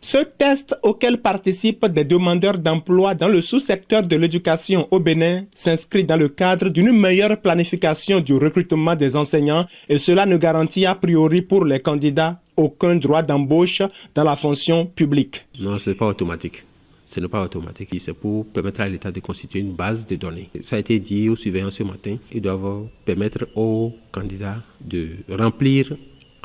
Ce test auquel participent des demandeurs d'emploi dans le sous-secteur de l'éducation au Bénin s'inscrit dans le cadre d'une meilleure planification du recrutement des enseignants et cela ne garantit a priori pour les candidats aucun droit d'embauche dans la fonction publique. Non, ce n'est pas automatique. Ce n'est pas automatique. C'est pour permettre à l'État de constituer une base de données. Ça a été dit aux surveillants ce matin. Ils doivent permettre aux candidats de remplir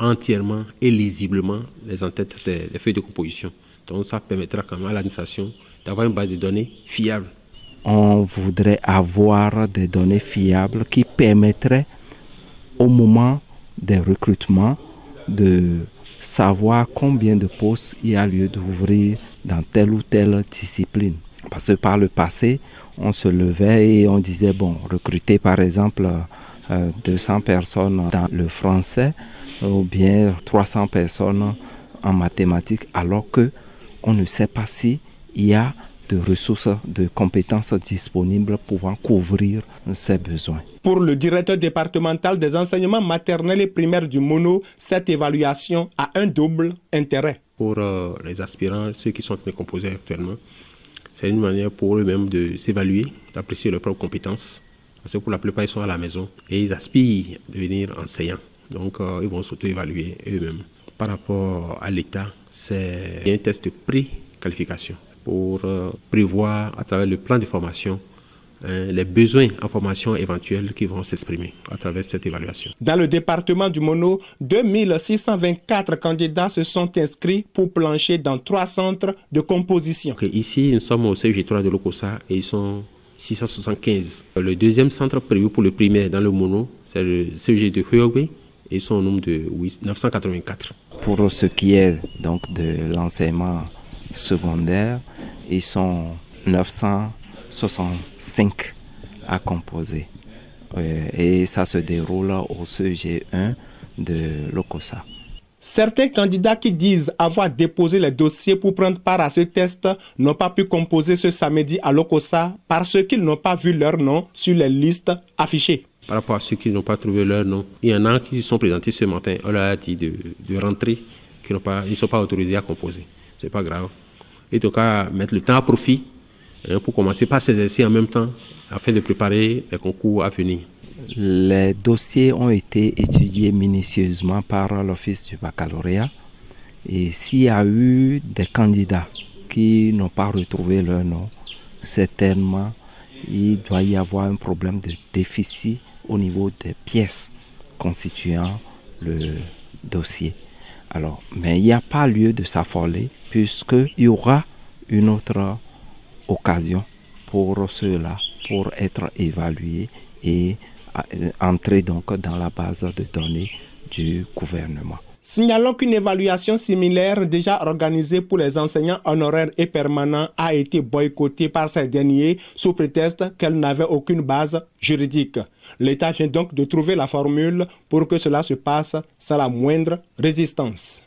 entièrement et lisiblement les entêtes des feuilles de composition. Donc ça permettra quand même à l'administration d'avoir une base de données fiable. On voudrait avoir des données fiables qui permettraient au moment des recrutements de savoir combien de postes il y a lieu d'ouvrir dans telle ou telle discipline. Parce que par le passé, on se levait et on disait, recruter par exemple 200 personnes dans le français ou bien 300 personnes en mathématiques, alors qu'on ne sait pas s'il y a de ressources, de compétences disponibles pouvant couvrir ces besoins. Pour le directeur départemental des enseignements maternels et primaires du Mono, cette évaluation a un double intérêt. Pour les aspirants, ceux qui sont en train de composer actuellement, c'est une manière pour eux-mêmes de s'évaluer, d'apprécier leurs propres compétences. Parce que pour la plupart, ils sont à la maison et ils aspirent à devenir enseignants. Donc, ils vont s'auto-évaluer eux-mêmes. Par rapport à l'État, c'est un test de pré-qualification pour prévoir à travers le plan de formation les besoins en formation éventuels qui vont s'exprimer à travers cette évaluation. Dans le département du Mono, 2624 candidats se sont inscrits pour plancher dans 3 centres de composition. Ici, nous sommes au CEG3 de l'Okossa et ils sont 675. Le deuxième centre prévu pour le primaire dans le Mono, c'est le CEG de Huogwe et ils sont au nombre de 984. Pour ce qui est donc de l'enseignement secondaire, ils sont 965 à composer. Et ça se déroule au CEG1 de l'Okossa. Certains candidats qui disent avoir déposé les dossiers pour prendre part à ce test n'ont pas pu composer ce samedi à l'Okossa parce qu'ils n'ont pas vu leur nom sur les listes affichées. Par rapport à ceux qui n'ont pas trouvé leur nom, il y en a qui se sont présentés ce matin. On leur a dit de rentrer, qu'ils ne sont pas autorisés à composer. Ce n'est pas grave. Et en tout cas, mettre le temps à profit pour commencer par s'exercer en même temps afin de préparer les concours à venir. Les dossiers ont été étudiés minutieusement par l'Office du baccalauréat. Et s'il y a eu des candidats qui n'ont pas retrouvé leur nom, certainement, il doit y avoir un problème de déficit au niveau des pièces constituant le dossier. Mais il n'y a pas lieu de s'affoler puisqu'il y aura une autre occasion pour ceux-là, pour être évalués et entrer donc dans la base de données du gouvernement. Signalons qu'une évaluation similaire déjà organisée pour les enseignants honoraires et permanents a été boycottée par ces derniers sous prétexte qu'elle n'avait aucune base juridique. L'État vient donc de trouver la formule pour que cela se passe sans la moindre résistance.